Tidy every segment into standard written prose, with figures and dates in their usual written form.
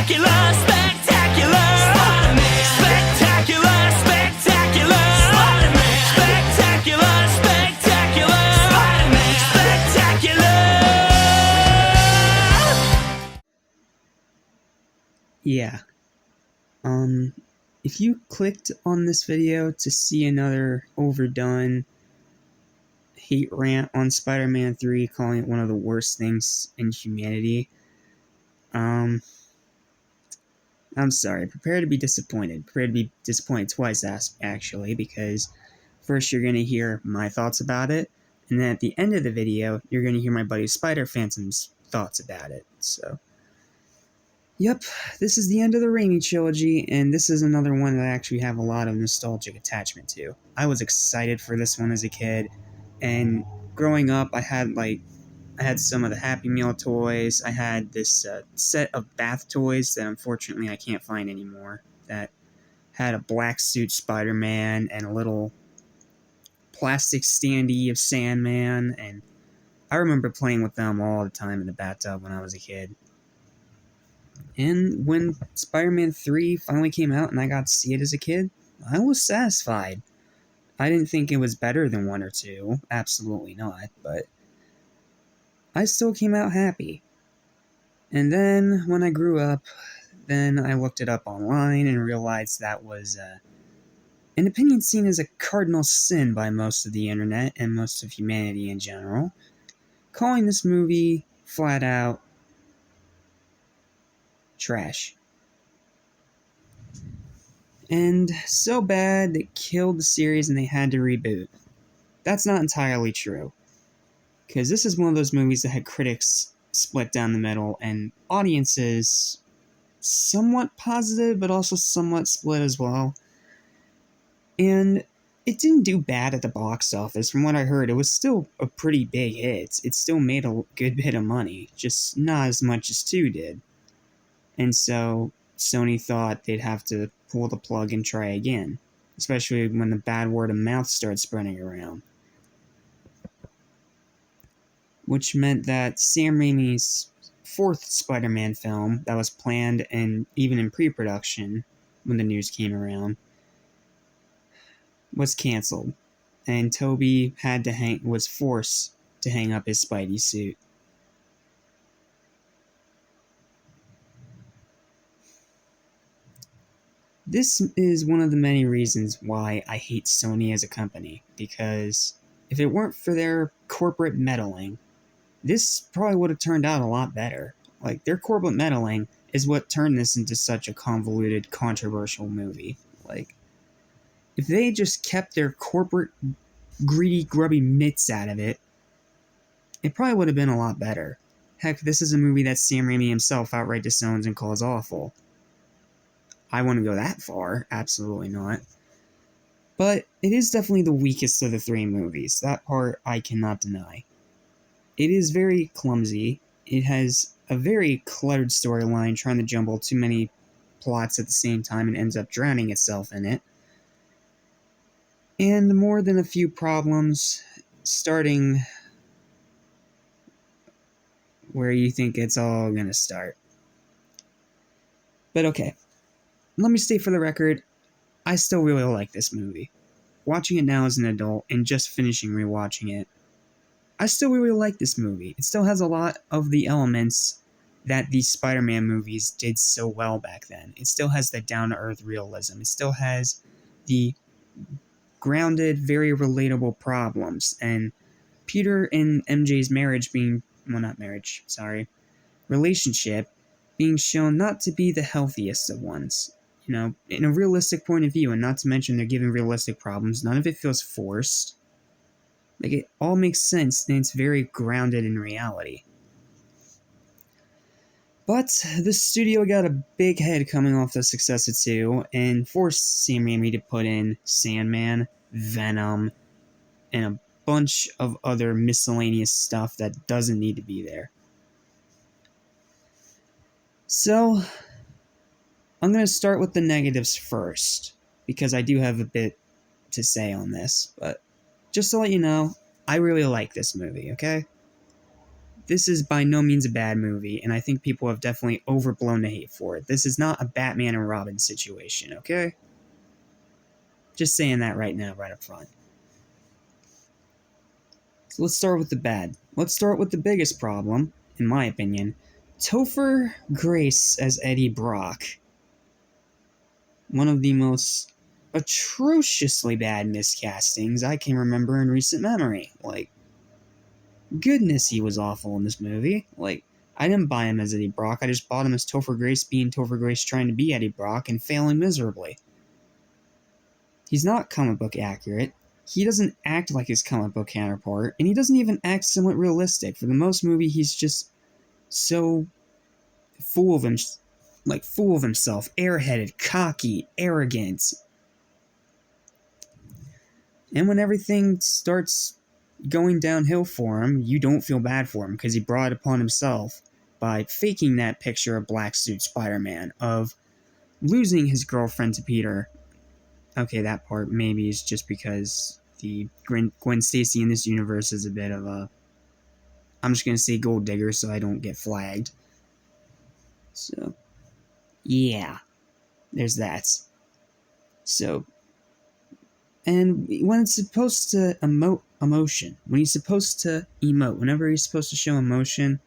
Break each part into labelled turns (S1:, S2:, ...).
S1: Spectacular, spectacular, Spider-Man. Spectacular, spectacular, Spider-Man. Spectacular, spectacular, Spider-Man. Spectacular.
S2: Yeah. If you clicked on this video to see another overdone hate rant on Spider-Man 3, calling it one of the worst things in humanity, I'm sorry. Prepare to be disappointed. Prepare to be disappointed twice, actually, because first you're going to hear my thoughts about it, and then at the end of the video, you're going to hear my buddy Spider Phantom's thoughts about it. So, yep, this is the end of the Raimi trilogy, and this is another one that I actually have a lot of nostalgic attachment to. I was excited for this one as a kid, and growing up, I had some of the Happy Meal toys. I had this set of bath toys that unfortunately I can't find anymore that had a black suit Spider-Man and a little plastic standee of Sandman, and I remember playing with them all the time in the bathtub when I was a kid. And when Spider-Man 3 finally came out and I got to see it as a kid, I was satisfied. I didn't think it was better than 1 or 2, absolutely not, but I still came out happy. And then, when I grew up, then I looked it up online and realized that was an opinion seen as a cardinal sin by most of the internet and most of humanity in general, calling this movie flat out trash. And so bad it killed the series and they had to reboot. That's not entirely true, because this is one of those movies that had critics split down the middle and audiences somewhat positive but also somewhat split as well. And it didn't do bad at the box office. From what I heard, it was still a pretty big hit. It still made a good bit of money, just not as much as 2 did. And so Sony thought they'd have to pull the plug and try again, especially when the bad word of mouth started spreading around. Which meant that Sam Raimi's 4th Spider-Man film that was planned and even in pre-production when the news came around was canceled, and Toby was forced to hang up his Spidey suit. This is one of the many reasons why I hate Sony as a company, because if it weren't for their corporate meddling, this probably would have turned out a lot better. Like, their corporate meddling is what turned this into such a convoluted, controversial movie. Like, if they just kept their corporate, greedy, grubby mitts out of it, it probably would have been a lot better. Heck, this is a movie that Sam Raimi himself outright disowns and calls awful. I wouldn't go that far, absolutely not. But it is definitely the weakest of the 3 movies. That part I cannot deny. It is very clumsy. It has a very cluttered storyline, trying to jumble too many plots at the same time and ends up drowning itself in it. And more than a few problems, starting where you think it's all gonna start. But okay, let me state for the record, I still really like this movie. Watching it now as an adult and just finishing rewatching it, I still really like this movie. It still has a lot of the elements that these Spider-Man movies did so well back then. It still has that down-to-earth realism. It still has the grounded, very relatable problems. And Peter and MJ's relationship being shown not to be the healthiest of ones. You know, in a realistic point of view, and not to mention they're given realistic problems. None of it feels forced. Like, it all makes sense, and it's very grounded in reality. But the studio got a big head coming off the success of 2, and forced Sam Raimi to put in Sandman, Venom, and a bunch of other miscellaneous stuff that doesn't need to be there. So, I'm going to start with the negatives first, because I do have a bit to say on this, but just to let you know, I really like this movie, okay? this is by no means a bad movie, and I think people have definitely overblown the hate for it. This is not a Batman and Robin situation, okay? Just saying that right now, right up front. So let's start with the bad. Let's start with the biggest problem, in my opinion. Topher Grace as Eddie Brock. One of the most atrociously bad miscastings I can remember in recent memory. Like, goodness, he was awful in this movie. Like, I didn't buy him as Eddie Brock, I just bought him as Topher Grace being Topher Grace trying to be Eddie Brock and failing miserably. He's not comic book accurate. He doesn't act like his comic book counterpart, and he doesn't even act somewhat realistic. For the most movie, he's just so full of himself, airheaded, cocky, arrogant. And when everything starts going downhill for him, you don't feel bad for him because he brought it upon himself by faking that picture of Black Suit Spider-Man, of losing his girlfriend to Peter. Okay, that part maybe is just because the Gwen Stacy in this universe is a bit of a... I'm just going to say gold digger so I don't get flagged. So, yeah. There's that. So, and when it's supposed to emote emotion, when he's supposed to emote, whenever he's supposed to show emotion,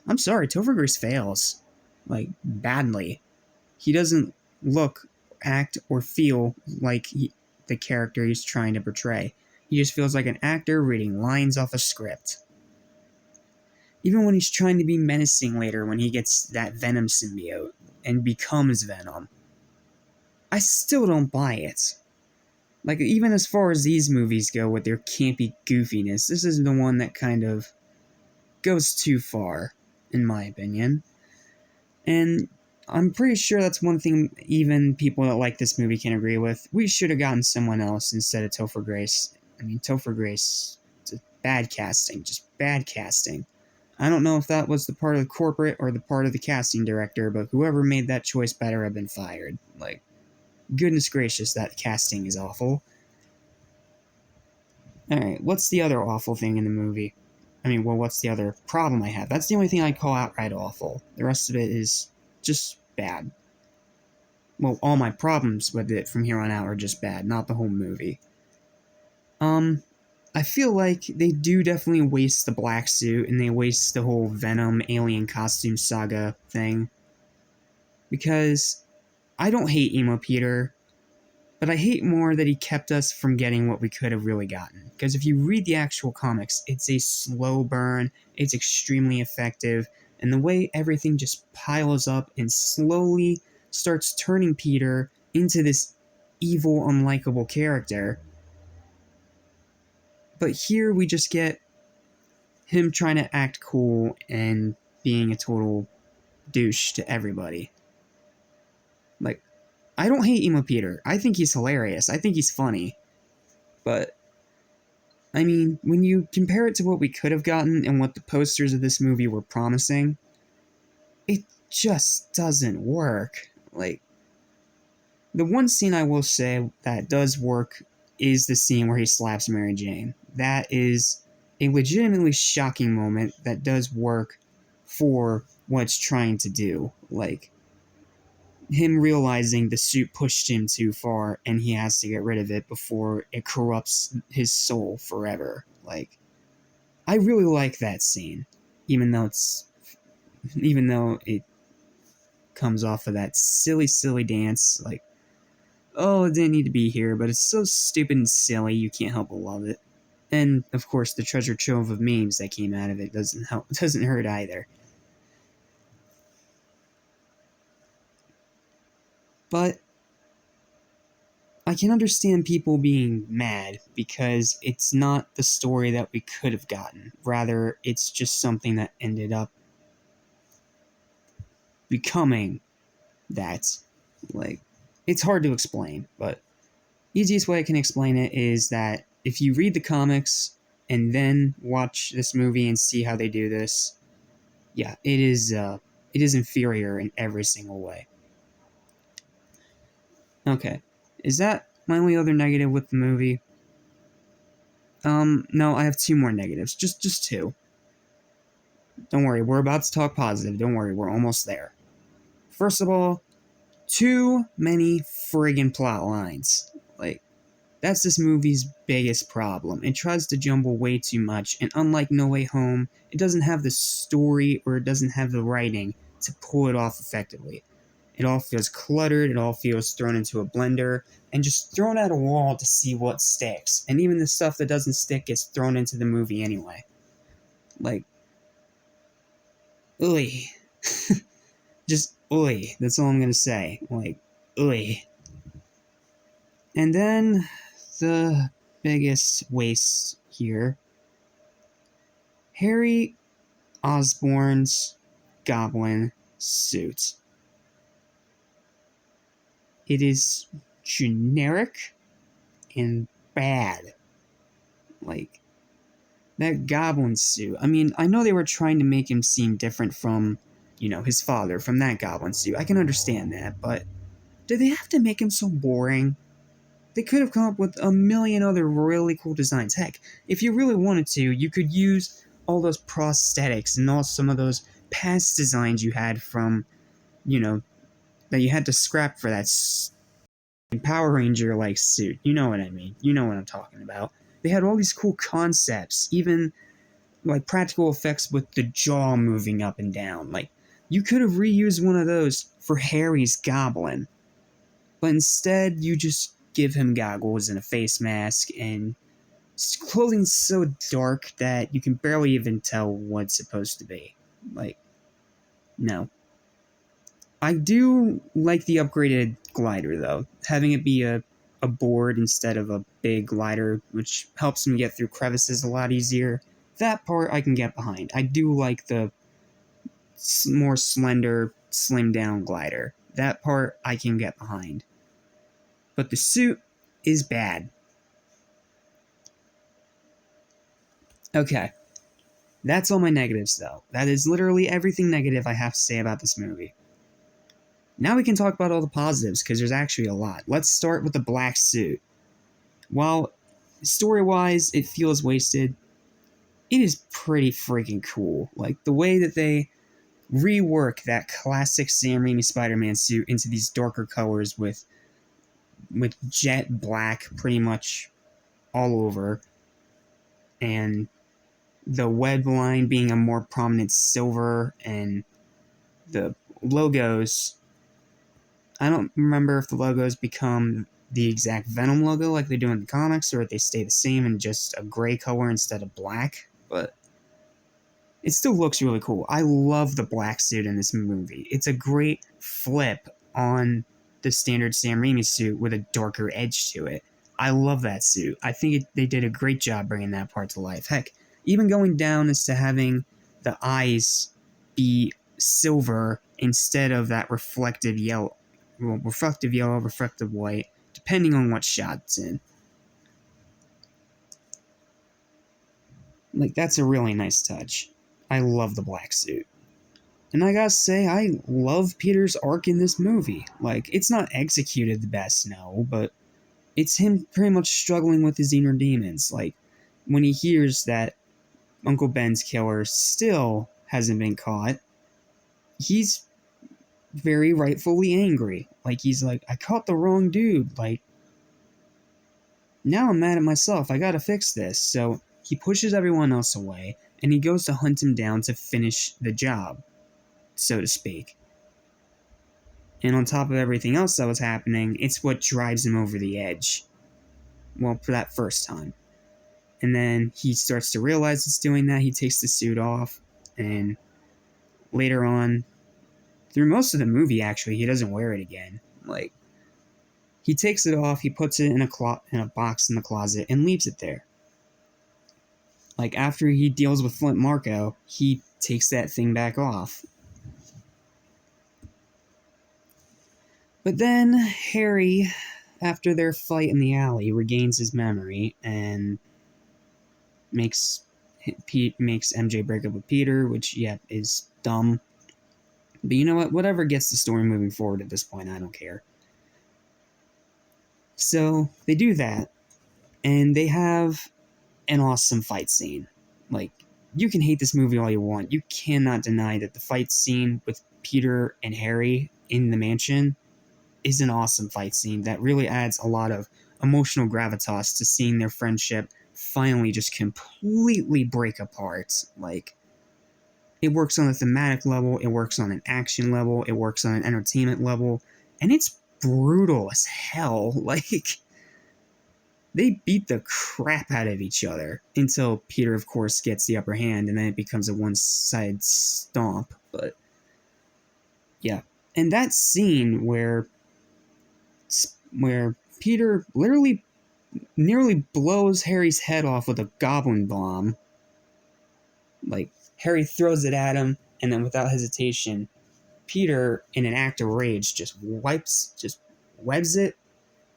S2: I'm sorry, Topher Grace fails. Like, badly. He doesn't look, act, or feel like the character he's trying to portray. He just feels like an actor reading lines off a script. Even when he's trying to be menacing later when he gets that Venom symbiote and becomes Venom, I still don't buy it. Like, even as far as these movies go with their campy goofiness, this is the one that kind of goes too far, in my opinion. And I'm pretty sure that's one thing even people that like this movie can agree with. We should have gotten someone else instead of Topher Grace. I mean, Topher Grace, it's bad casting, just bad casting. I don't know if that was the part of the corporate or the part of the casting director, but whoever made that choice better have been fired. Like, goodness gracious, that casting is awful. Alright, what's the other awful thing in the movie? I mean, well, what's the other problem I have? That's the only thing I'd call outright awful. The rest of it is just bad. Well, all my problems with it from here on out are just bad, not the whole movie. I feel like they do definitely waste the black suit, and they waste the whole Venom alien costume saga thing. Because I don't hate Emo Peter, but I hate more that he kept us from getting what we could have really gotten. Because if you read the actual comics, it's a slow burn, it's extremely effective, and the way everything just piles up and slowly starts turning Peter into this evil, unlikable character. But here we just get him trying to act cool and being a total douche to everybody. Like, I don't hate Emo Peter. I think he's hilarious. I think he's funny. But, I mean, when you compare it to what we could have gotten and what the posters of this movie were promising, it just doesn't work. Like, the one scene I will say that does work is the scene where he slaps Mary Jane. That is a legitimately shocking moment that does work for what it's trying to do. Like, him realizing the suit pushed him too far and he has to get rid of it before it corrupts his soul forever. Like, I really like that scene, even though it comes off of that silly dance. Like, oh, it didn't need to be here, but it's so stupid and silly you can't help but love it. And of course, the treasure trove of memes that came out of it doesn't hurt either. But I can understand people being mad because it's not the story that we could have gotten. Rather, it's just something that ended up becoming that. Like, it's hard to explain, but easiest way I can explain it is that if you read the comics and then watch this movie and see how they do this, yeah, it is inferior in every single way. Okay, is that my only other negative with the movie? No, I have two more negatives. Just two. Don't worry, we're about to talk positive. Don't worry, we're almost there. First of all, too many friggin' plot lines. Like, that's this movie's biggest problem. It tries to jumble way too much, and unlike No Way Home, it doesn't have the story or it doesn't have the writing to pull it off effectively. It all feels cluttered, it all feels thrown into a blender, and just thrown at a wall to see what sticks. And even the stuff that doesn't stick gets thrown into the movie anyway. Like, ugh. Just ugh. That's all I'm gonna say. Like, ugh. And then the biggest waste here, Harry Osborn's goblin suit. It is generic and bad. Like, that goblin suit. I mean, I know they were trying to make him seem different from, his father, from that goblin suit. I can understand that, but did they have to make him so boring? They could have come up with a million other really cool designs. Heck, if you really wanted to, you could use all those prosthetics and all some of those past designs you had from, that you had to scrap for that Power Ranger-like suit. You know what I mean. You know what I'm talking about. They had all these cool concepts, even like practical effects with the jaw moving up and down. Like, you could have reused one of those for Harry's goblin. But instead, you just give him goggles and a face mask, and his clothing's so dark that you can barely even tell what it's supposed to be. Like, no. I do like the upgraded glider, though. Having it be a board instead of a big glider, which helps him get through crevices a lot easier. That part I can get behind. I do like the more slender, slimmed down glider. That part I can get behind. But the suit is bad. Okay. That's all my negatives, though. That is literally everything negative I have to say about this movie. Now we can talk about all the positives, because there's actually a lot. Let's start with the black suit. While story-wise it feels wasted, it is pretty freaking cool. Like, the way that they rework that classic Sam Raimi Spider-Man suit into these darker colors with jet black pretty much all over, and the web line being a more prominent silver, and the logos, I don't remember if the logos become the exact Venom logo like they do in the comics, or if they stay the same in just a gray color instead of black, but it still looks really cool. I love the black suit in this movie. It's a great flip on the standard Sam Raimi suit with a darker edge to it. I love that suit. I think they did a great job bringing that part to life. Heck, even going down as to having the eyes be silver instead of that reflective yellow, reflective white, depending on what shot it's in. Like, that's a really nice touch. I love the black suit. And I gotta say, I love Peter's arc in this movie. Like, it's not executed the best, no, but it's him pretty much struggling with his inner demons. Like, when he hears that Uncle Ben's killer still hasn't been caught, he's very rightfully angry. Like, he's like, I caught the wrong dude. Like, now I'm mad at myself. I gotta fix this. So he pushes everyone else away, and he goes to hunt him down to finish the job, so to speak. And on top of everything else that was happening, it's what drives him over the edge. Well, for that first time. And then he starts to realize it's doing that. He takes the suit off, and later on, through most of the movie, actually, he doesn't wear it again. Like, he takes it off, he puts it in a box in the closet, and leaves it there. Like, after he deals with Flint Marko, he takes that thing back off. But then Harry, after their fight in the alley, regains his memory and makes MJ break up with Peter, which, yeah, is dumb. But you know what? Whatever gets the story moving forward at this point, I don't care. So they do that, and they have an awesome fight scene. Like, you can hate this movie all you want. You cannot deny that the fight scene with Peter and Harry in the mansion is an awesome fight scene that really adds a lot of emotional gravitas to seeing their friendship finally just completely break apart. Like, it works on a thematic level, it works on an action level, it works on an entertainment level, and it's brutal as hell. Like, they beat the crap out of each other until Peter, of course, gets the upper hand, and then it becomes a one-sided stomp. But yeah, and that scene where Peter literally nearly blows Harry's head off with a goblin bomb. Like, Harry throws it at him, and then without hesitation, Peter, in an act of rage, just webs it,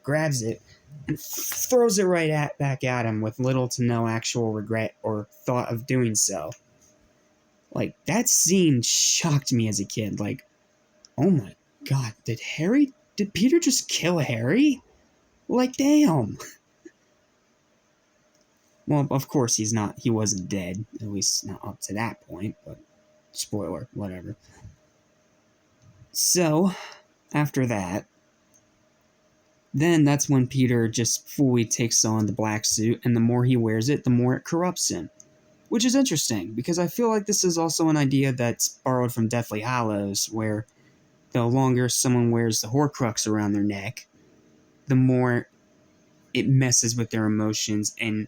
S2: grabs it, and throws it back at him with little to no actual regret or thought of doing so. Like, that scene shocked me as a kid. Like, oh my god, did Peter just kill Harry? Like, damn. Well, of course he wasn't dead, at least not up to that point, but spoiler, whatever. So, after that, then that's when Peter just fully takes on the black suit, and the more he wears it, the more it corrupts him. Which is interesting, because I feel like this is also an idea that's borrowed from Deathly Hallows, where the longer someone wears the Horcrux around their neck, the more it messes with their emotions and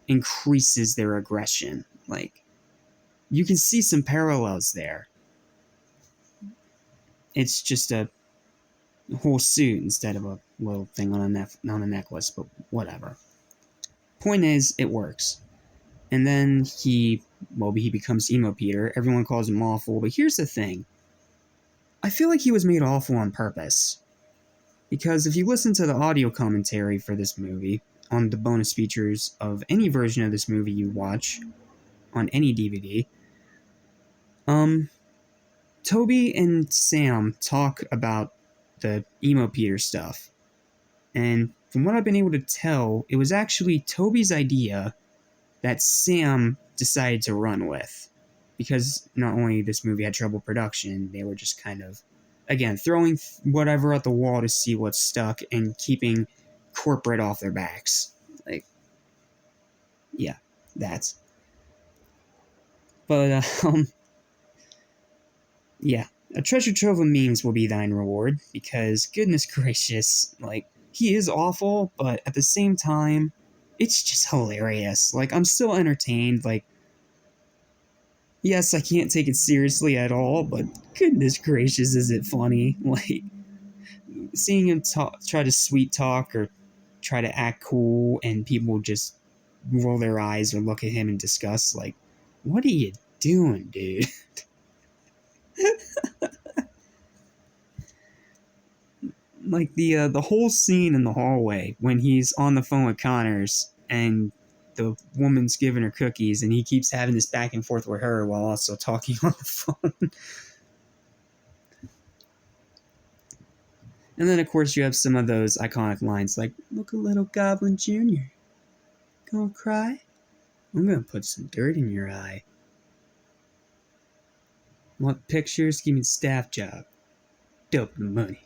S2: increases their aggression. Like, you can see some parallels there. It's just a whole suit instead of a little thing on a necklace, but whatever. Point is, it works. And then he becomes Emo Peter. Everyone calls him awful, but here's the thing. I feel like he was made awful on purpose. Because if you listen to the audio commentary for this movie, on the bonus features of any version of this movie you watch, on any DVD, Toby and Sam talk about the Emo Peter stuff. And from what I've been able to tell, it was actually Toby's idea that Sam decided to run with. Because not only this movie had trouble production, they were just kind of, again, throwing whatever at the wall to see what stuck and keeping corporate off their backs. Like, yeah, that's. But, yeah, a treasure trove of memes will be thine reward, because goodness gracious, like, he is awful, but at the same time, it's just hilarious. Like, I'm still entertained. Like, yes, I can't take it seriously at all, but goodness gracious, is it funny? Like, seeing him try to sweet talk or try to act cool, and people just roll their eyes or look at him in disgust. Like, what are you doing, dude? Like, the whole scene in the hallway when he's on the phone with Connors and the woman's giving her cookies, and he keeps having this back and forth with her while also talking on the phone. And then, of course, you have some of those iconic lines like, "Look, a little Goblin Jr. Gonna cry? I'm gonna put some dirt in your eye. Want pictures? Give me the staff job. Dope money.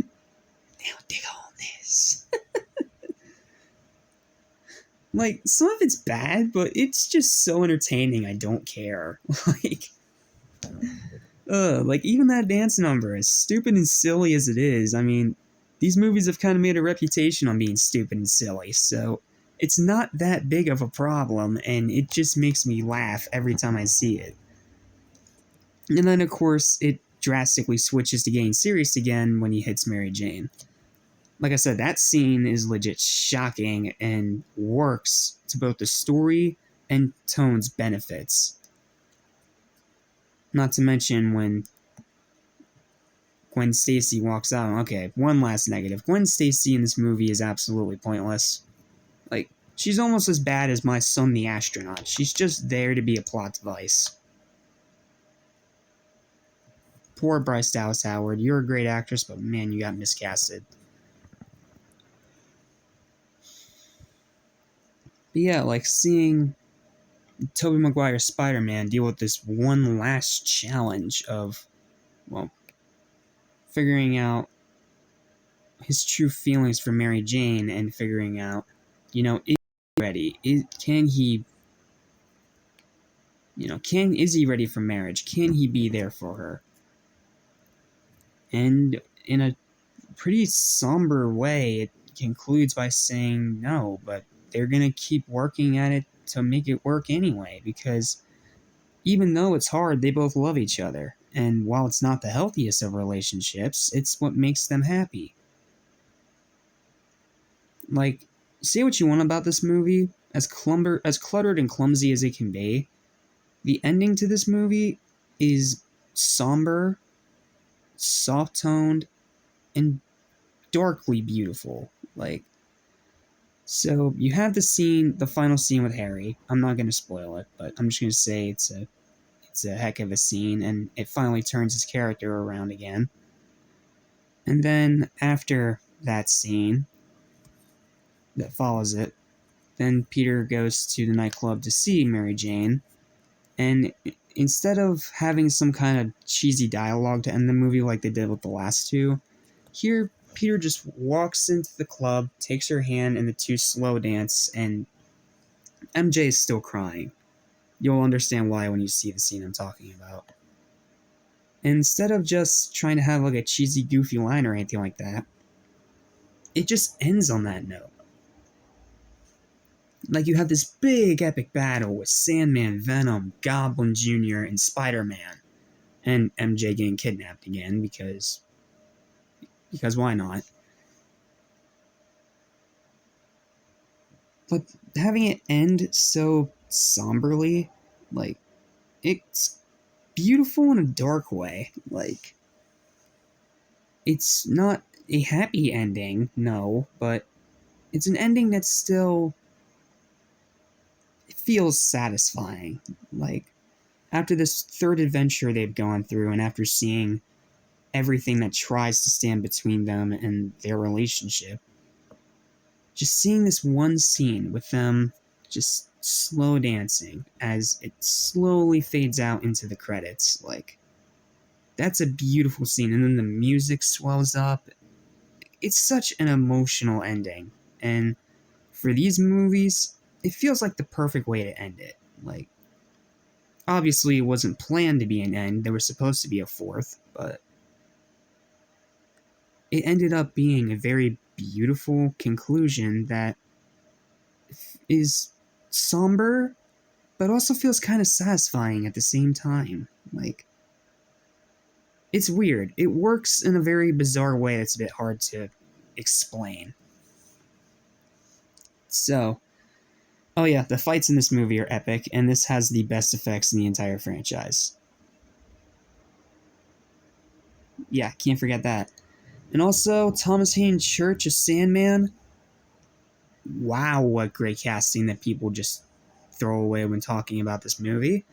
S2: Now dig on this." Like, some of it's bad, but it's just so entertaining, I don't care. Like, even that dance number, as stupid and silly as it is, I mean, these movies have kind of made a reputation on being stupid and silly, so it's not that big of a problem, and it just makes me laugh every time I see it. And then, of course, it drastically switches to getting serious again when he hits Mary Jane. Like I said, that scene is legit shocking and works to both the story and tone's benefits. Not to mention when Gwen Stacy walks out. Okay, one last negative. Gwen Stacy in this movie is absolutely pointless. Like, she's almost as bad as My Son the Astronaut. She's just there to be a plot device. Poor Bryce Dallas Howard. You're a great actress, but man, you got miscasted. But yeah, like, seeing Tobey Maguire's Spider-Man deal with this one last challenge of, well, figuring out his true feelings for Mary Jane and figuring out, is he ready? Is he ready for marriage? Can he be there for her? And in a pretty somber way, it concludes by saying no, but they're gonna keep working at it to make it work anyway, because even though it's hard, they both love each other. And while it's not the healthiest of relationships, it's what makes them happy. Like, say what you want about this movie, as cluttered and clumsy as it can be, the ending to this movie is somber, soft-toned, and darkly beautiful. So you have the final scene with Harry. I'm not going to spoil it, but I'm just going to say it's a heck of a scene, and it finally turns his character around again. And then after that scene that follows it, then Peter goes to the nightclub to see Mary Jane, and instead of having some kind of cheesy dialogue to end the movie like they did with the last two, here Peter just walks into the club, takes her hand, and the two slow dance, and MJ is still crying. You'll understand why when you see the scene I'm talking about. And instead of just trying to have like a cheesy, goofy line or anything like that, it just ends on that note. Like, you have this big epic battle with Sandman, Venom, Goblin Jr., and Spider-Man. And MJ getting kidnapped again because why not? But having it end so somberly, like, it's beautiful in a dark way. Like, it's not a happy ending, no, but it's an ending that still feels satisfying. Like, after this third adventure they've gone through, and after seeing everything that tries to stand between them and their relationship, just seeing this one scene with them just slow dancing as it slowly fades out into the credits, like, that's a beautiful scene. And then the music swells up. It's such an emotional ending, and for these movies, it feels like the perfect way to end it. Like, obviously it wasn't planned to be an end, there was supposed to be a fourth, but it ended up being a very beautiful conclusion that is somber, but also feels kind of satisfying at the same time. Like, it's weird. It works in a very bizarre way that's a bit hard to explain. So, oh yeah, the fights in this movie are epic, and this has the best effects in the entire franchise. Yeah, can't forget that. And also, Thomas Hayden Church as Sandman. Wow, what great casting that people just throw away when talking about this movie.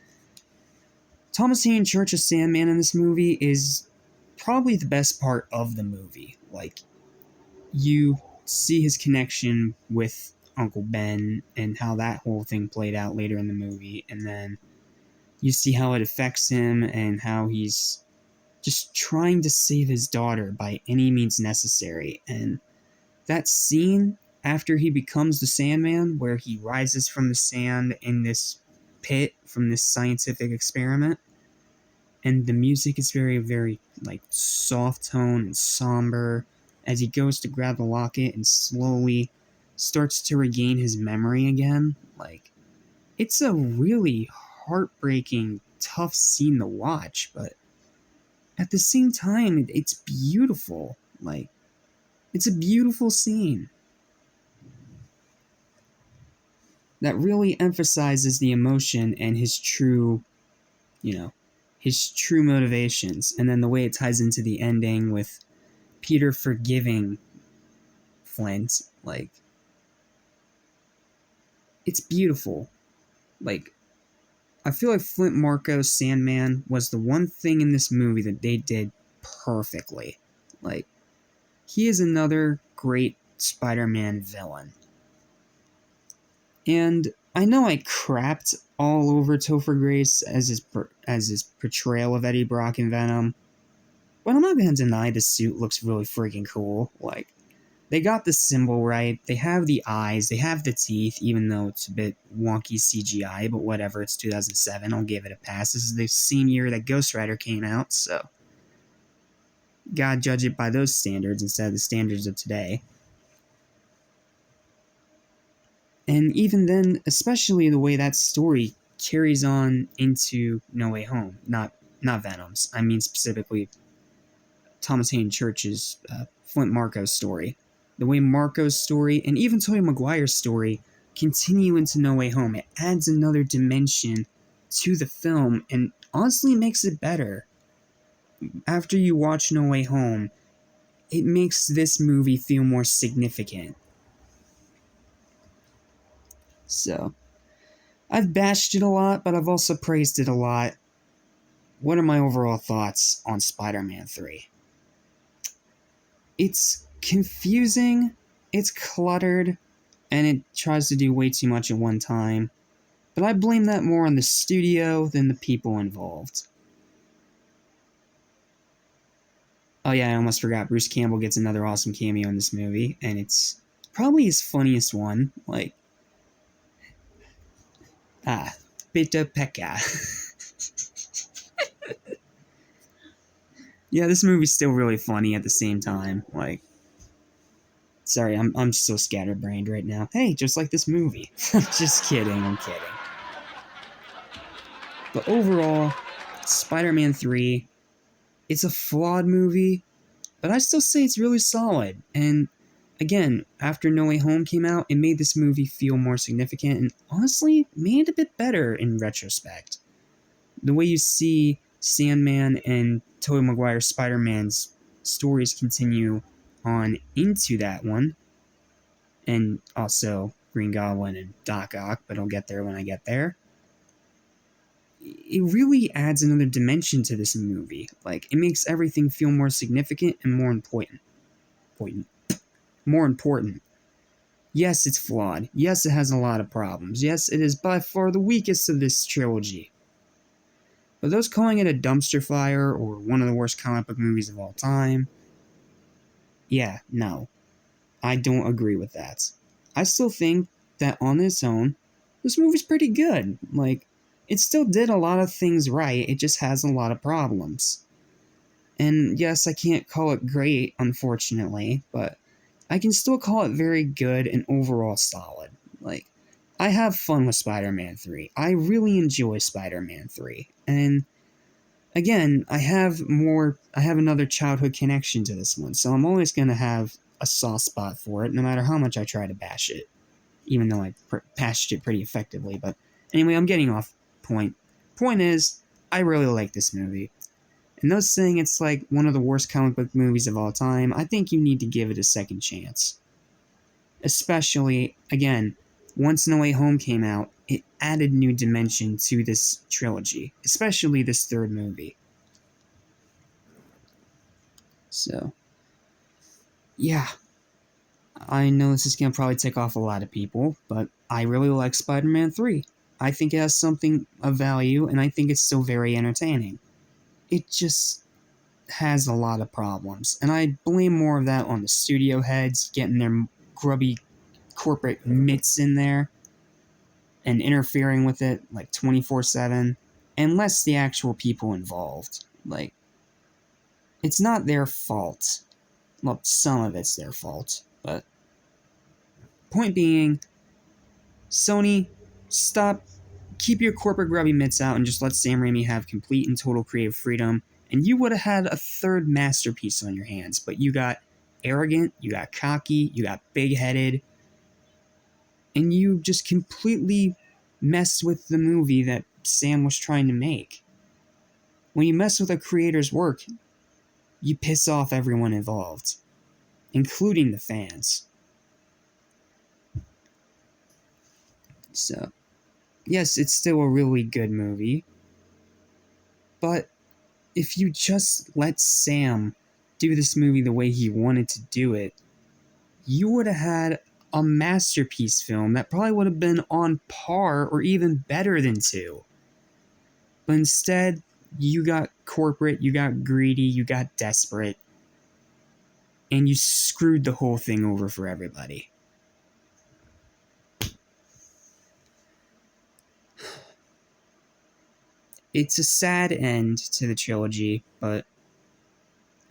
S2: Thomas Hayden Church as Sandman in this movie is probably the best part of the movie. Like, you see his connection with Uncle Ben and how that whole thing played out later in the movie, and then you see how it affects him and how he's just trying to save his daughter by any means necessary. And that scene after he becomes the Sandman, where he rises from the sand in this pit from this scientific experiment, and the music is very, very, like, soft tone and somber as he goes to grab the locket and slowly starts to regain his memory again. Like, it's a really heartbreaking, tough scene to watch, but at the same time, it's beautiful. Like, it's a beautiful scene that really emphasizes the emotion and his true, his true motivations. And then the way it ties into the ending with Peter forgiving Flint, like, it's beautiful. Like, I feel like Flint Marko's Sandman was the one thing in this movie that they did perfectly. Like, he is another great Spider-Man villain. And I know I crapped all over Topher Grace as his portrayal of Eddie Brock in Venom, but I'm not gonna deny the suit looks really freaking cool. Like, they got the symbol right, they have the eyes, they have the teeth, even though it's a bit wonky CGI, but whatever, it's 2007, I'll give it a pass. This is the same year that Ghost Rider came out, so gotta judge it by those standards instead of the standards of today. And even then, especially the way that story carries on into No Way Home, not Venom's. I mean specifically Thomas Hayden Church's Flint Marko's story. The way Marco's story and even Tobey Maguire's story continue into No Way Home, it adds another dimension to the film and honestly makes it better. After you watch No Way Home, it makes this movie feel more significant. So, I've bashed it a lot, but I've also praised it a lot. What are my overall thoughts on Spider-Man 3? It's confusing, it's cluttered, and it tries to do way too much at one time. But I blame that more on the studio than the people involved. Oh yeah, I almost forgot, Bruce Campbell gets another awesome cameo in this movie, and it's probably his funniest one. Like, Peter Pekka. Yeah, this movie's still really funny at the same time. Like, sorry, I'm so scatterbrained right now. Hey, just like this movie. I'm just kidding, I'm kidding. But overall, Spider-Man 3, it's a flawed movie, but I still say it's really solid. And again, after No Way Home came out, it made this movie feel more significant and honestly made it a bit better in retrospect. The way you see Sandman and Tobey Maguire's Spider-Man's stories continue on into that one, and also Green Goblin and Doc Ock, but I'll get there when I get there. It really adds another dimension to this movie. Like, it makes everything feel more significant and more important. More important. Yes, it's flawed. Yes, it has a lot of problems. Yes, it is by far the weakest of this trilogy. But those calling it a dumpster fire or one of the worst comic book movies of all time, yeah, no. I don't agree with that. I still think that on its own, this movie's pretty good. Like, it still did a lot of things right, it just has a lot of problems. And yes, I can't call it great, unfortunately, but I can still call it very good and overall solid. Like, I have fun with Spider-Man 3. I really enjoy Spider-Man 3. And again, I have another childhood connection to this one, so I'm always going to have a soft spot for it, no matter how much I try to bash it. Even though I bashed it pretty effectively, but anyway, I'm getting off point. Point is, I really like this movie. And those saying it's like one of the worst comic book movies of all time, I think you need to give it a second chance. Especially, again, once No Way Home came out, it added new dimension to this trilogy, especially this third movie. So, yeah. I know this is going to probably tick off a lot of people, but I really like Spider-Man 3. I think it has something of value, and I think it's still very entertaining. It just has a lot of problems, and I blame more of that on the studio heads getting their grubby corporate mitts in there and interfering with it like 24/7, and less the actual people involved. Like, it's not their fault. Well, some of it's their fault, but point being, Sony, keep your corporate grubby mitts out and just let Sam Raimi have complete and total creative freedom, and you would have had a third masterpiece on your hands, but you got arrogant, you got cocky, you got big-headed, and you just completely messed with the movie that Sam was trying to make. When you mess with a creator's work, you piss off everyone involved, including the fans. So, yes, it's still a really good movie, but if you just let Sam do this movie the way he wanted to do it, you would have had a masterpiece film that probably would have been on par or even better than 2. But instead, you got corporate, you got greedy, you got desperate, and you screwed the whole thing over for everybody. It's a sad end to the trilogy, but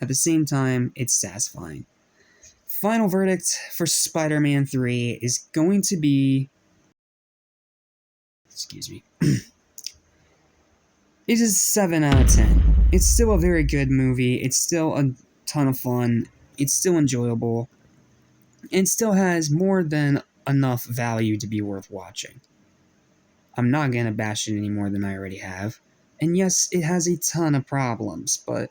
S2: at the same time, it's satisfying. Final verdict for Spider-Man 3 is going to be... Excuse me. It is 7 out of 10. It's still a very good movie. It's still a ton of fun. It's still enjoyable. And still has more than enough value to be worth watching. I'm not going to bash it any more than I already have. And yes, it has a ton of problems, but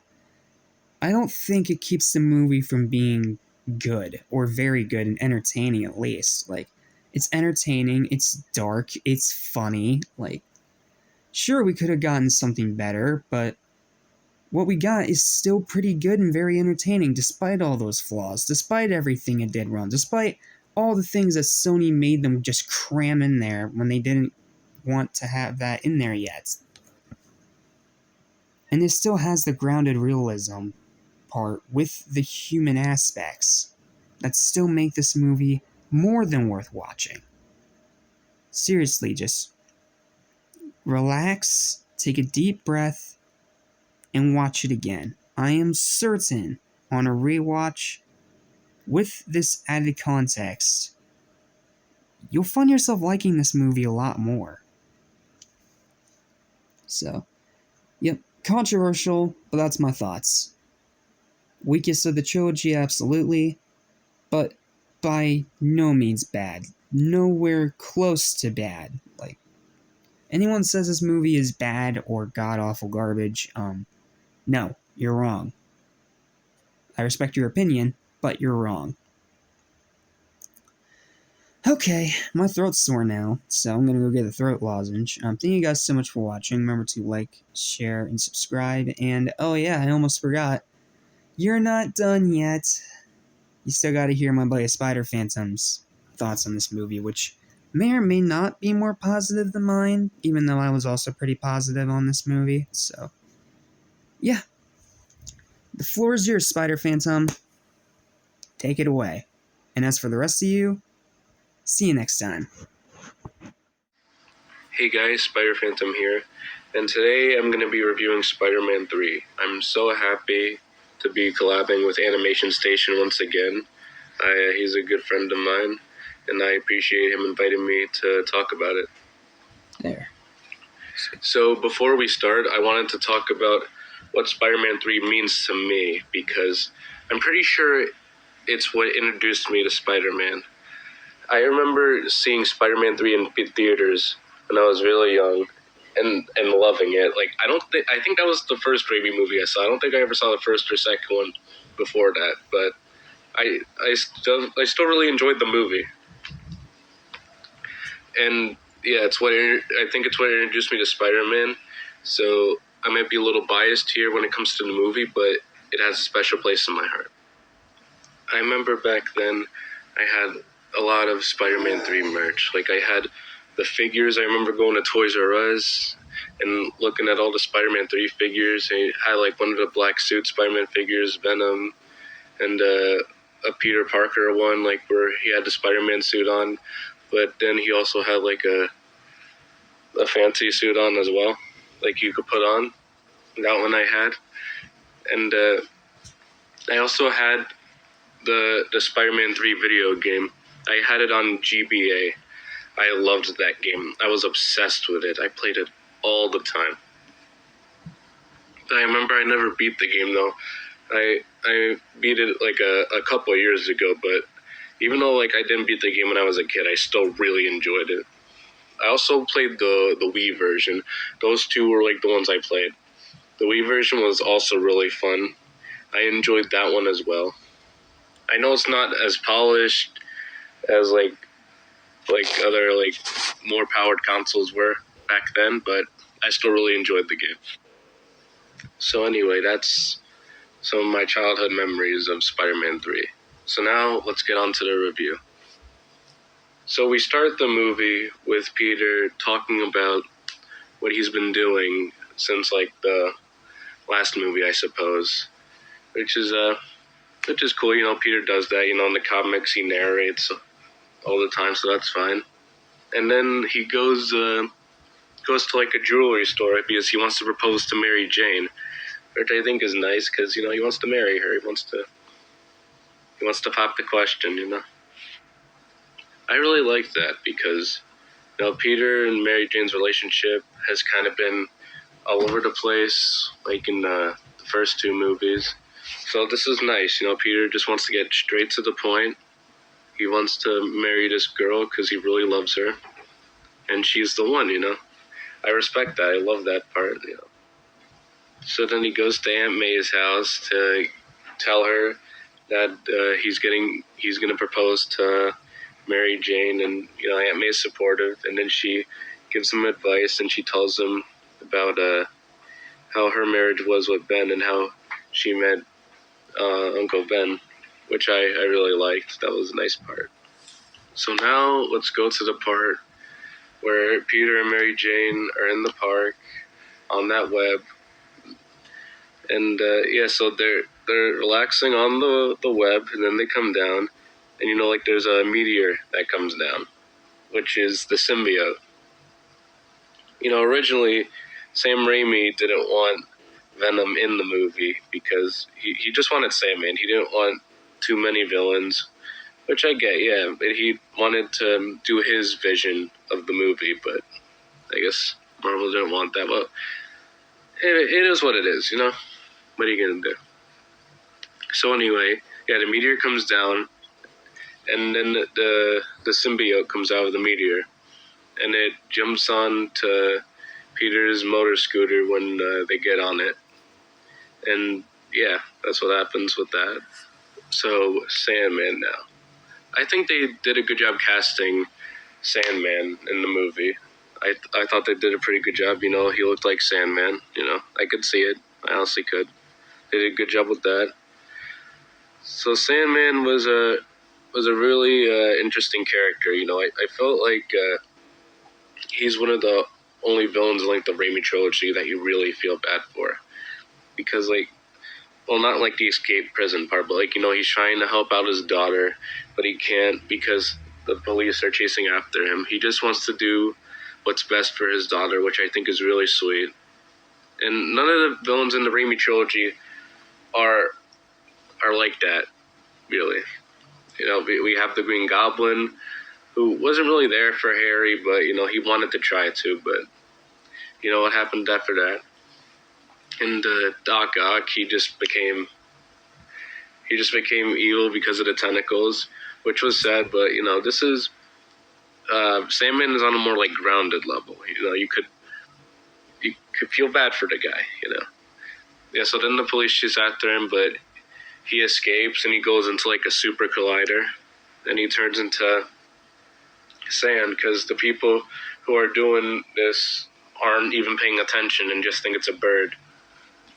S2: I don't think it keeps the movie from being good, or very good and entertaining at least. Like, it's entertaining, it's dark, it's funny. Like, sure, we could have gotten something better, but what we got is still pretty good and very entertaining, despite all those flaws, despite everything it did wrong, despite all the things that Sony made them just cram in there when they didn't want to have that in there yet. And it still has the grounded realism part with the human aspects that still make this movie more than worth watching. Seriously, just relax, take a deep breath, and watch it again. I am certain on a rewatch, with this added context, you'll find yourself liking this movie a lot more. So, yep, controversial, but that's my thoughts. Weakest of the trilogy, absolutely, but by no means bad. Nowhere close to bad. Like, anyone says this movie is bad or god-awful garbage, no, you're wrong. I respect your opinion, but you're wrong. Okay, my throat's sore now, so I'm gonna go get a throat lozenge. Thank you guys so much for watching. Remember to like, share, and subscribe. And, oh yeah, I almost forgot. You're not done yet. You still gotta hear my buddy Spider Phantom's thoughts on this movie, which may or may not be more positive than mine, even though I was also pretty positive on this movie. So, yeah. The floor is yours, Spider Phantom. Take it away. And as for the rest of you, see you next time.
S3: Hey guys, Spider Phantom here, and today I'm going to be reviewing Spider-Man 3. I'm so happy to be collabing with Animation Station once again. He's a good friend of mine, and I appreciate him inviting me to talk about it.
S2: There.
S3: So before we start, I wanted to talk about what Spider-Man 3 means to me, because I'm pretty sure it's what introduced me to Spider-Man. I remember seeing Spider-Man 3 in theaters when I was really young and loving it. Like, I think that was the first Raimi movie I saw. I don't think I ever saw the first or second one before that, but I still really enjoyed the movie. And yeah, I think it's what introduced me to Spider-Man. So I might be a little biased here when it comes to the movie, but it has a special place in my heart. I remember back then I had a lot of Spider-Man 3 merch. Like, I had the figures. I remember going to Toys R Us and looking at all the Spider-Man 3 figures. I had like one of the black suit Spider-Man figures, Venom, and a Peter Parker one, like where he had the Spider-Man suit on, but then he also had like a fancy suit on as well, like you could put on. That one I had, and I also had the Spider-Man 3 video game. I had it on GBA. I loved that game. I was obsessed with it. I played it all the time. I remember I never beat the game though. I beat it like a couple of years ago, but even though like I didn't beat the game when I was a kid, I still really enjoyed it. I also played the Wii version. Those two were like the ones I played. The Wii version was also really fun. I enjoyed that one as well. I know it's not as polished as like other like more powered consoles were back then, but I still really enjoyed the game. So anyway, that's some of my childhood memories of Spider-Man 3. So now let's get on to the review. So we start the movie with Peter talking about what he's been doing since like the last movie, I suppose, which is cool. Peter does that. In the comics, he narrates all the time, so that's fine. And then he goes to like a jewelry store because he wants to propose to Mary Jane, which I think is nice because he wants to marry her. He wants to pop the question. I really like that because Peter and Mary Jane's relationship has kind of been all over the place, like in the first two movies. So this is nice. Peter just wants to get straight to the point. He wants to marry this girl because he really loves her, and she's the one. I respect that. I love that part. So then he goes to Aunt May's house to tell her that he's gonna propose to Mary Jane, and Aunt May's supportive, and then she gives him advice, and she tells him about how her marriage was with Ben and how she met Uncle Ben, which I really liked. That was a nice part. So now let's go to the part where Peter and Mary Jane are in the park on that web, and so they're relaxing on the web, and then they come down, and like there's a meteor that comes down, which is the symbiote. Originally, Sam Raimi didn't want Venom in the movie because he just wanted Sandman. He didn't want too many villains, which I get, yeah. But he wanted to do his vision of the movie, but I guess Marvel didn't want that. Well, it is what it is, What are you going to do? So anyway, yeah, the meteor comes down, and then the symbiote comes out of the meteor, and it jumps on to Peter's motor scooter when they get on it. And yeah, that's what happens with that. So Sandman now. I think they did a good job casting Sandman in the movie. I thought they did a pretty good job. He looked like Sandman. I could see it. I honestly could. They did a good job with that. So Sandman was a really interesting character. I felt like he's one of the only villains in like the Raimi trilogy that you really feel bad for, because not like the escape prison part, but he's trying to help out his daughter, but he can't because the police are chasing after him. He just wants to do what's best for his daughter, which I think is really sweet. And none of the villains in the Raimi trilogy are like that, really. We have the Green Goblin, who wasn't really there for Harry, but he wanted to try to, but what happened after that? And Doc Ock, he just became evil because of the tentacles, which was sad. But this is Sandman is on a more like grounded level. You could feel bad for the guy. Yeah. So then the police chase after him, but he escapes and he goes into like a super collider, and he turns into sand because the people who are doing this aren't even paying attention and just think it's a bird.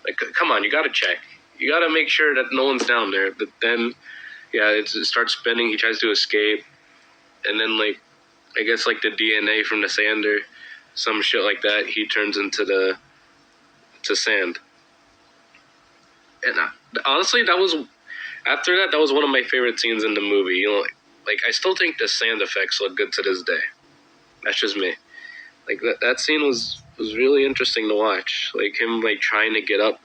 S3: Like, come on, you gotta check. You gotta make sure that no one's down there. But then, yeah, it starts spinning. He tries to escape, and then I guess the DNA from the sander, some shit like that. He turns into sand. And honestly, that was one of my favorite scenes in the movie. I still think the sand effects look good to this day. That's just me. That scene was really interesting to watch. Him trying to get up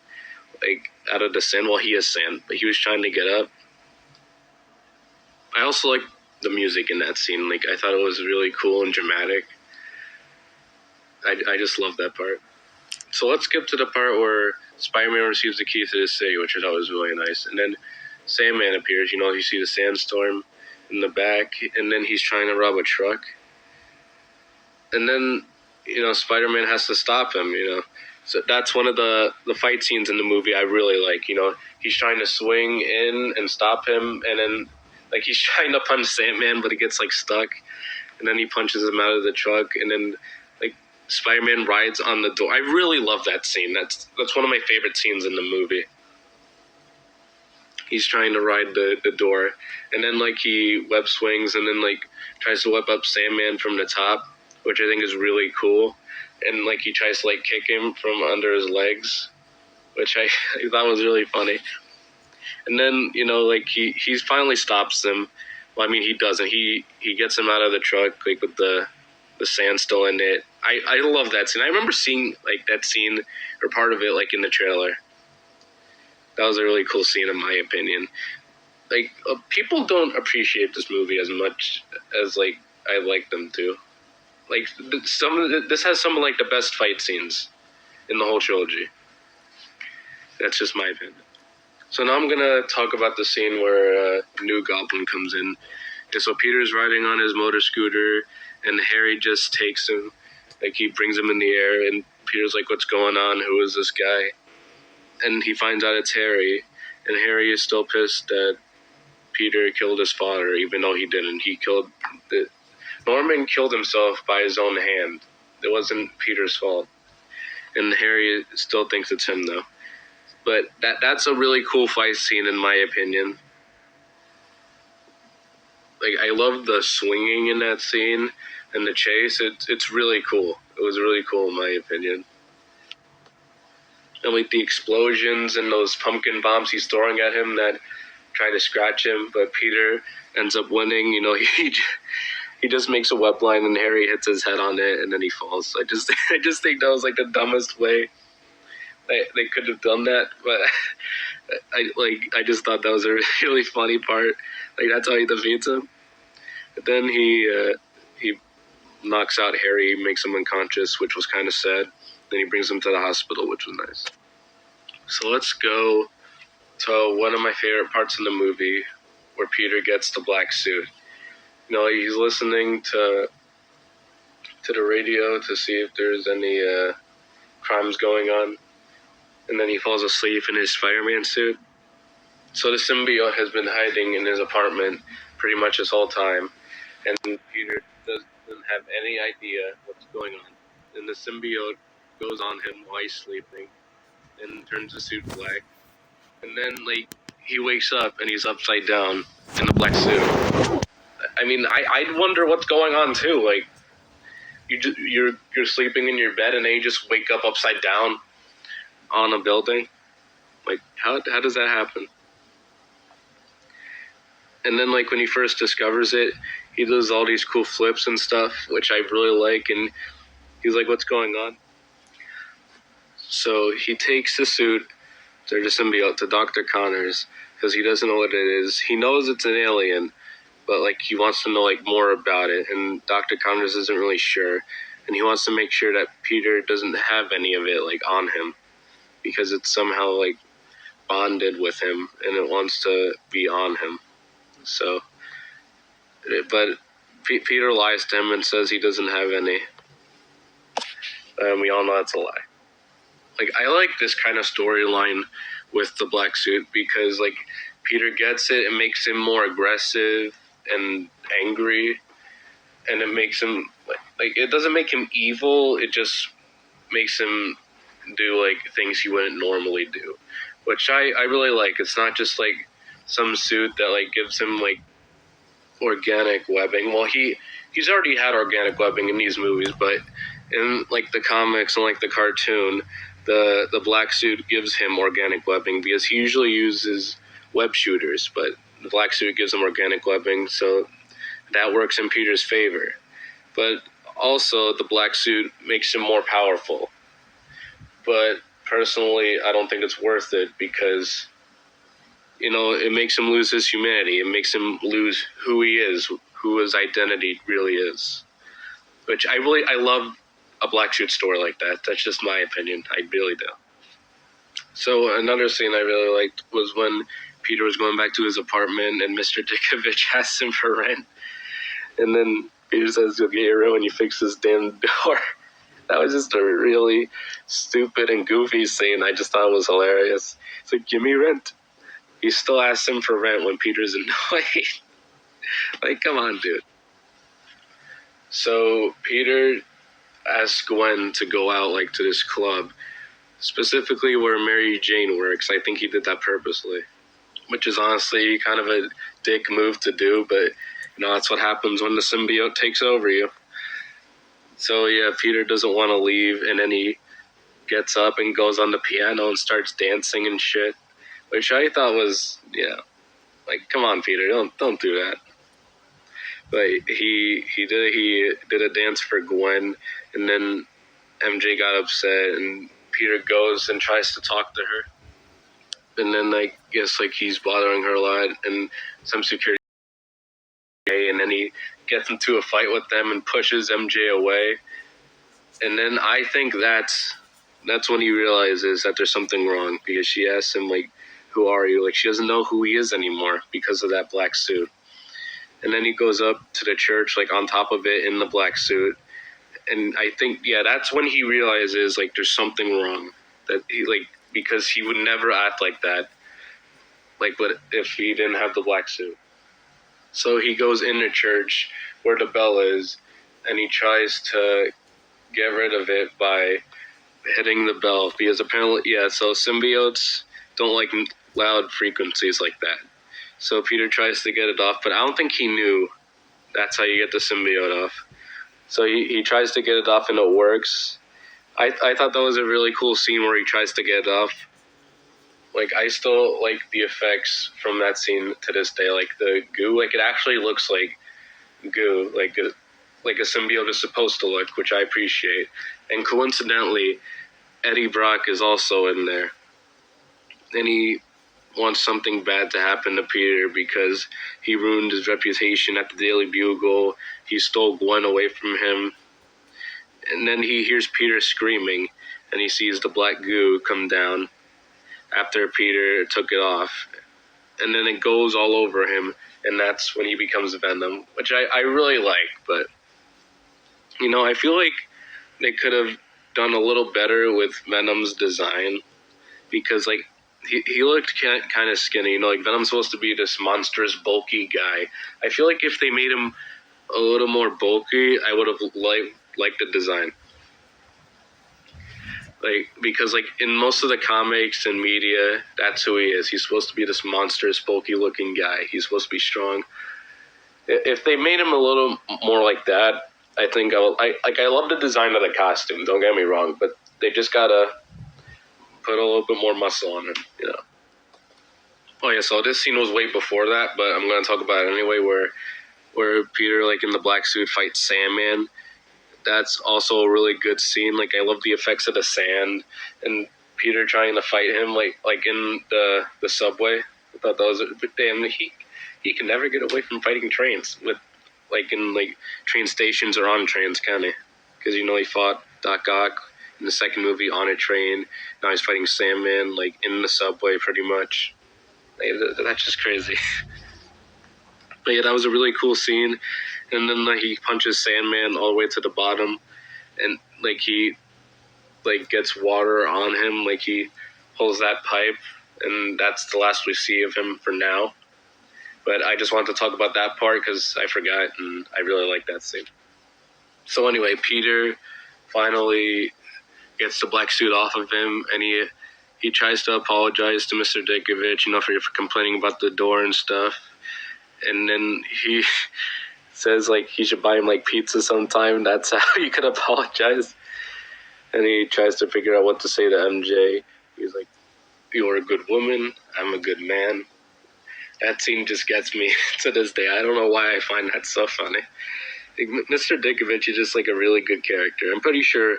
S3: out of the sand. Well, he is sand, but he was trying to get up. I also like the music in that scene. I thought it was really cool and dramatic. I just love that part. So let's skip to the part where Spider-Man receives the key to the city, which I thought was really nice. And then Sandman appears. You see the sandstorm in the back, and then he's trying to rob a truck. And then, Spider-Man has to stop him, So that's one of the fight scenes in the movie I really like. He's trying to swing in and stop him, and then, he's trying to punch Sandman, but he gets, stuck. And then he punches him out of the truck, and then, Spider-Man rides on the door. I really love that scene. That's one of my favorite scenes in the movie. he's trying to ride the door, and then like he web swings and then like tries to whip up Sandman from the top, which I think is really cool. And like he tries to like kick him from under his legs, which I thought was really funny. And then, you know, like he finally stops them. Well, I mean, he doesn't. He gets him out of the truck, like with the sand still in it. I love that scene. I remember seeing like that scene or part of it like in the trailer. That was a really cool scene in my opinion. Like people don't appreciate this movie as much as like I like them to. Like this has some of like the best fight scenes in the whole trilogy. That's just my opinion. So now I'm gonna talk about the scene where New Goblin comes in. And so Peter's riding on his motor scooter, and Harry just takes him, like he brings him in the air, and Peter's like, "What's going on? Who is this guy?" And he finds out it's Harry, and Harry is still pissed that Peter killed his father, even though he didn't. Norman killed himself by his own hand. It wasn't Peter's fault, and Harry still thinks it's him though. But that's a really cool fight scene in my opinion. Like I love the swinging in that scene and the chase. It's really cool. It was really cool in my opinion. And like the explosions and those pumpkin bombs he's throwing at him that try to scratch him, but Peter ends up winning. You know, he just makes a web line and Harry hits his head on it and then he falls. I just think that was like the dumbest way they could have done that, but I just thought that was a really funny part. Like that's how he defeats him. But then he knocks out Harry, makes him unconscious, which was kind of sad. Then he brings him to the hospital, which was nice. So let's go to one of my favorite parts in the movie, where Peter gets the black suit. You know, he's listening to the radio to see if there's any crimes going on. And then he falls asleep in his Spider-Man suit. So the symbiote has been hiding in his apartment pretty much this whole time. And Peter doesn't have any idea what's going on. And the symbiote goes on him while he's sleeping and turns the suit black. And then, like, he wakes up and he's upside down in the black suit. I mean, I'd wonder what's going on, too. Like, you're sleeping in your bed and then you just wake up upside down on a building. Like, how does that happen? And then, like, when he first discovers it, he does all these cool flips and stuff, which I really like, and he's like, what's going on? So he takes the suit, the symbiote, to Dr. Connors, because he doesn't know what it is. He knows it's an alien, but, like, he wants to know, like, more about it, and Dr. Connors isn't really sure, and he wants to make sure that Peter doesn't have any of it, like, on him, because it's somehow, like, bonded with him, and it wants to be on him. So, but Peter lies to him and says he doesn't have any. And we all know that's a lie. Like, I like this kind of storyline with the black suit because, like, Peter gets it, it makes him more aggressive and angry, and it makes him, like, it doesn't make him evil, it just makes him do, like, things he wouldn't normally do, which I really like. It's not just, like, some suit that, like, gives him, like, organic webbing. Well, he's already had organic webbing in these movies, but in, like, the comics and, like, the cartoon, the black suit gives him organic webbing because he usually uses web shooters, but the black suit gives him organic webbing, so that works in Peter's favor. But also, the black suit makes him more powerful. But personally, I don't think it's worth it because, you know, it makes him lose his humanity. It makes him lose who he is, who his identity really is. Which I love a black suit story like that. That's just my opinion. I really do. So another scene I really liked was when Peter was going back to his apartment and Mr. Dickovich asks him for rent. And then Peter says, you'll get your rent when you fix this damn door. That was just a really stupid and goofy scene. I just thought it was hilarious. It's like, give me rent. He still asks him for rent when Peter's annoyed. Like, come on, dude. So Peter asks Gwen to go out, like, to this club, specifically where Mary Jane works. I think he did that purposely. which is honestly kind of a dick move to do, but that's what happens when the symbiote takes over you. So yeah, Peter doesn't want to leave, and then he gets up and goes on the piano and starts dancing and shit, which I thought was, like, come on, Peter, don't do that. But he did a dance for Gwen, and then MJ got upset, and Peter goes and tries to talk to her, and then I guess like he's bothering her a lot, and some security, and then he gets into a fight with them and pushes MJ away, and then I think that's when he realizes that there's something wrong, because she asks him, like, who are you? Like, she doesn't know who he is anymore because of that black suit. And then he goes up to the church, like, on top of it in the black suit. And I think, that's when he realizes, like, there's something wrong. That he, like, because he would never act like that, like, but if he didn't have the black suit. So he goes in the church where the bell is, and he tries to get rid of it by hitting the bell, because apparently, so symbiotes don't like loud frequencies like that. So Peter tries to get it off, but I don't think he knew that's how you get the symbiote off. So he tries to get it off, and it works. I thought that was a really cool scene where he tries to get it off. Like, I still like the effects from that scene to this day. Like, the goo, like, it actually looks like goo, like a symbiote is supposed to look, which I appreciate. And coincidentally, Eddie Brock is also in there. And he wants something bad to happen to Peter because he ruined his reputation at the Daily Bugle. He stole Gwen away from him. And then he hears Peter screaming, and he sees the black goo come down after Peter took it off. And then it goes all over him, and that's when he becomes Venom, which I really like. But, I feel like they could have done a little better with Venom's design, because, like, he looked kind of skinny. Like, Venom's supposed to be this monstrous, bulky guy. I feel like if they made him a little more bulky, I would have liked the design. Like, because, like, in most of the comics and media, that's who he is. He's supposed to be this monstrous, bulky-looking guy. He's supposed to be strong. If they made him a little more like that, I think I love the design of the costume, don't get me wrong, but they just gotta put a little bit more muscle on him, Oh yeah, so this scene was way before that, but I'm gonna talk about it anyway, where Peter, like, in the black suit fights Sandman. That's also a really good scene. Like, I love the effects of the sand and Peter trying to fight him, like in the subway. I thought that was damn. He can never get away from fighting trains with, like, in, like, train stations or on trains, kind of, because he fought Doc Ock in the second movie on a train. Now he's fighting Sandman, like, in the subway, pretty much. Like, that's just crazy. But yeah, that was a really cool scene. And then, like, he punches Sandman all the way to the bottom, and, like, he, like, gets water on him, like, he pulls that pipe, and that's the last we see of him for now. But I just wanted to talk about that part because I forgot, and I really like that scene. So anyway, Peter finally gets the black suit off of him, and he tries to apologize to Mr. Dickovich, for complaining about the door and stuff. And then he says, like, he should buy him, like, pizza sometime. That's how you can apologize. And he tries to figure out what to say to MJ. He's like, "You're a good woman. I'm a good man." That scene just gets me to this day. I don't know why I find that so funny. Like, Mr. Dickovich is just, like, a really good character. I'm pretty sure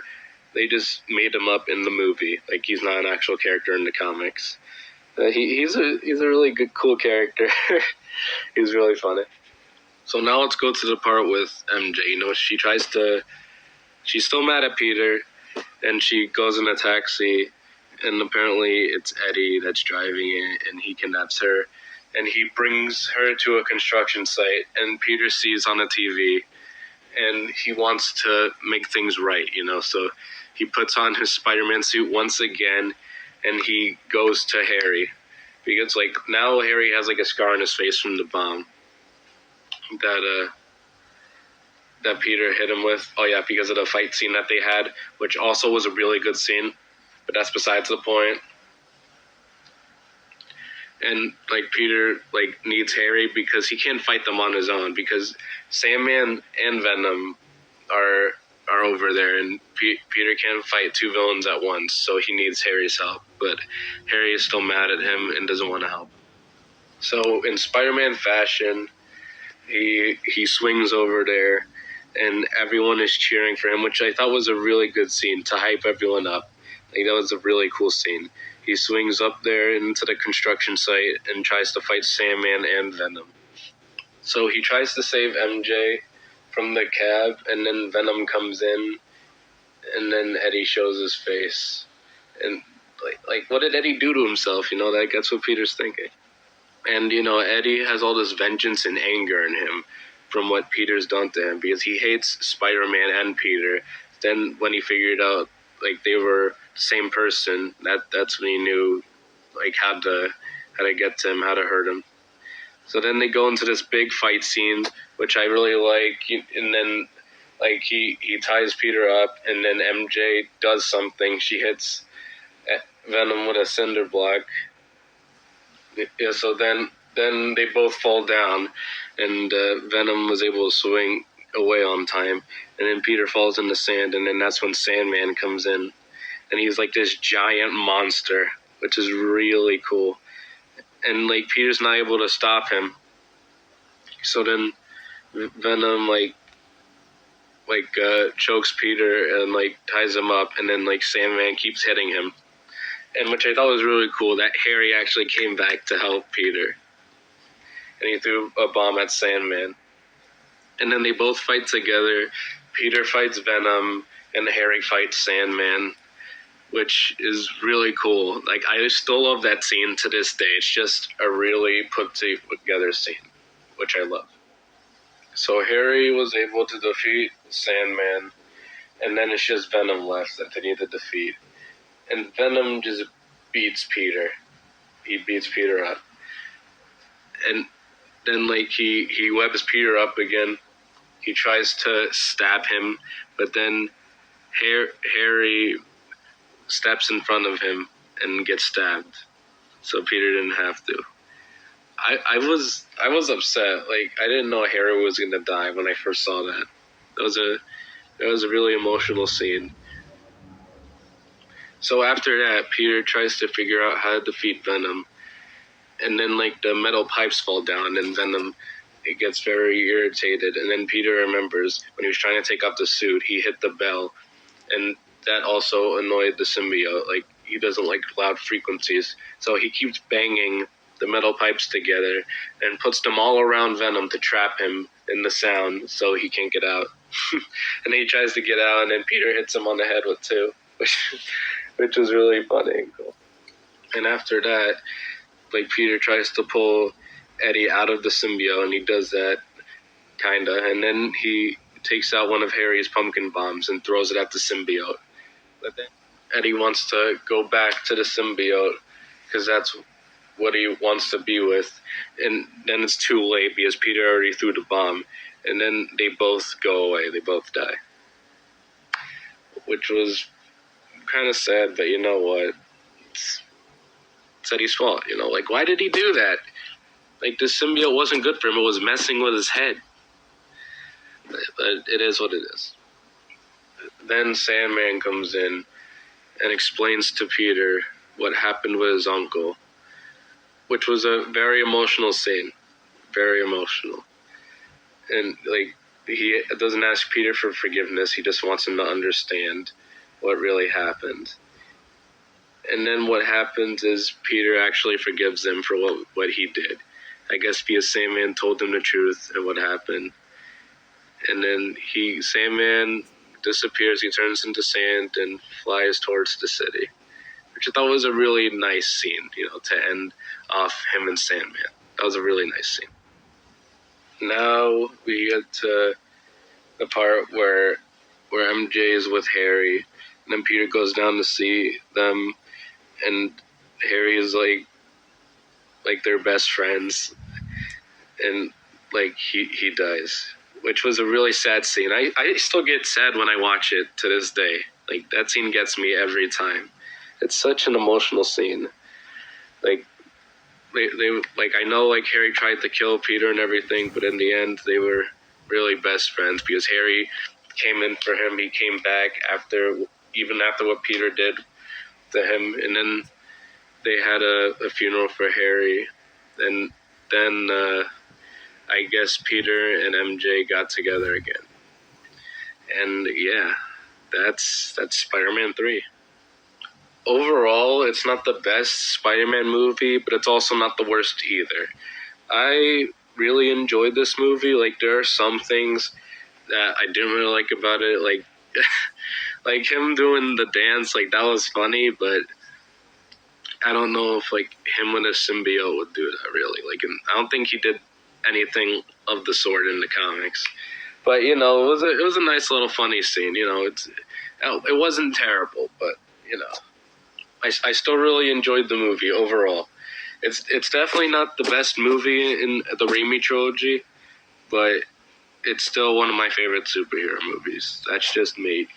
S3: they just made him up in the movie. Like, he's not an actual character in the comics. He's a really good, cool character. He's really funny. So now let's go to the part with MJ. She's still mad at Peter, and she goes in a taxi, and apparently it's Eddie that's driving it, and he kidnaps her, and he brings her to a construction site, and Peter sees on the TV, and he wants to make things right, so he puts on his Spider-Man suit once again, and he goes to Harry, because, like, now Harry has, like, a scar on his face from the bomb that Peter hit him with. Oh yeah, because of the fight scene that they had, which also was a really good scene, but that's besides the point. and like Peter like needs Harry because he can't fight them on his own, because Sandman and Venom are over there, and Peter can't fight two villains at once, so he needs Harry's help. But Harry is still mad at him and doesn't want to help. So in Spider-Man fashion, he swings over there, and everyone is cheering for him, which I thought was a really good scene to hype everyone up. Like, that was a really cool scene. He swings up there into the construction site and tries to fight Sandman and Venom. So he tries to save MJ from the cab, and then Venom comes in, and then Eddie shows his face. And like what did Eddie do to himself? That's what Peter's thinking. And Eddie has all this vengeance and anger in him from what Peter's done to him, because he hates Spider-Man and Peter. Then when he figured out like they were the same person, that's when he knew like how to get to him, how to hurt him. So then they go into this big fight scene, which I really like, and then like he ties Peter up, and then MJ does something. She hits Venom with a cinder block. Yeah, so then they both fall down, and Venom was able to swing away on time, and then Peter falls in the sand, and then that's when Sandman comes in, and he's like this giant monster, which is really cool. And like Peter's not able to stop him. So then Venom like chokes Peter and like ties him up, and then like Sandman keeps hitting him. And which I thought was really cool, that Harry actually came back to help Peter. And he threw a bomb at Sandman. And then they both fight together. Peter fights Venom and Harry fights Sandman, which is really cool. Like, I still love that scene to this day. It's just a really put together scene, which I love. So Harry was able to defeat Sandman, and then it's just Venom left that they need to defeat. And Venom just beats Peter. He beats Peter up. And then like he webs Peter up again. He tries to stab him, but then Harry steps in front of him and gets stabbed. So Peter didn't have to. I was upset. Like, I didn't know Harry was gonna die when I first saw that. That was a really emotional scene. So after that, Peter tries to figure out how to defeat Venom. And then like the metal pipes fall down, and Venom gets very irritated. And then Peter remembers when he was trying to take off the suit, he hit the bell, and that also annoyed the symbiote. Like, he doesn't like loud frequencies, so he keeps banging the metal pipes together and puts them all around Venom to trap him in the sound so he can't get out. And then he tries to get out, and then Peter hits him on the head with two, which was really funny and cool. And after that, like, Peter tries to pull Eddie out of the symbiote, and he does that, kinda, and then he takes out one of Harry's pumpkin bombs and throws it at the symbiote. But then Eddie wants to go back to the symbiote, because that's what he wants to be with, and then it's too late because Peter already threw the bomb, and then they both go away, they both die. Which was kind of sad, but you know what? It's Eddie's fault, like, why did he do that? Like, the symbiote wasn't good for him, it was messing with his head. But it is what it is. Then Sandman comes in and explains to Peter what happened with his uncle, which was a very emotional scene. Very emotional. And, like, he doesn't ask Peter for forgiveness, he just wants him to understand what really happened. And then what happens is Peter actually forgives him for what he did. I guess because Sandman told him the truth and what happened. And then Sandman disappears, he turns into sand and flies towards the city. Which I thought was a really nice scene, to end off him and Sandman. That was a really nice scene. Now we get to the part where MJ is with Harry, and then Peter goes down to see them, and Harry is like their best friends, and like he dies, which was a really sad scene. I still get sad when I watch it to this day. Like, that scene gets me every time. It's such an emotional scene. Like, they like, I know like Harry tried to kill Peter and everything, but in the end they were really best friends because Harry came in for him. He came back even after what Peter did to him, and then they had a funeral for Harry, and then I guess Peter and MJ got together again, and yeah, that's Spider-Man 3. Overall, it's not the best Spider-Man movie, but it's also not the worst either. I really enjoyed this movie. Like, there are some things that I didn't really like about it, like like him doing the dance, like that was funny, but I don't know if like him with a symbiote would do that really. Like, I don't think he did anything of the sort in the comics. But you know, it was a nice little funny scene. You know, it wasn't terrible, but you know, I still really enjoyed the movie overall. It's definitely not the best movie in the Raimi trilogy, but it's still one of my favorite superhero movies. That's just me.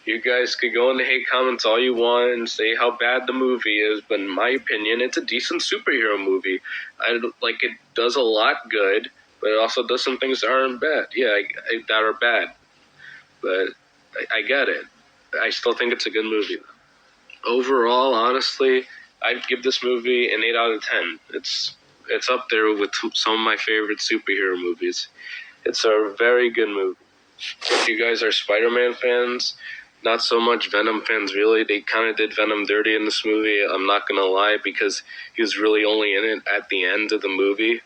S3: You guys could go in the hate comments all you want and say how bad the movie is, but in my opinion, it's a decent superhero movie. Like, it does a lot good, but it also does some things that aren't bad. Yeah, that are bad. But I get it. I still think it's a good movie. Overall, honestly, I'd give this movie an 8 out of 10. It's up there with some of my favorite superhero movies. It's a very good movie. If you guys are Spider-Man fans, not so much Venom fans really. They kind of did Venom dirty in this movie, I'm not going to lie, because he was really only in it at the end of the movie.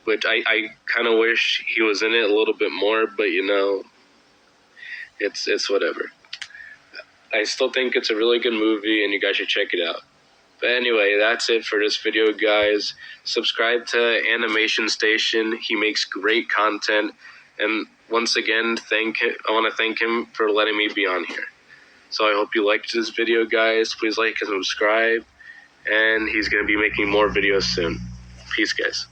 S3: Which I kind of wish he was in it a little bit more, but you know, it's whatever. I still think it's a really good movie, and you guys should check it out. But anyway, that's it for this video, guys. Subscribe to Animation Station. He makes great content. And once again, I want to thank him for letting me be on here. So I hope you liked this video, guys. Please like and subscribe. And he's going to be making more videos soon. Peace, guys.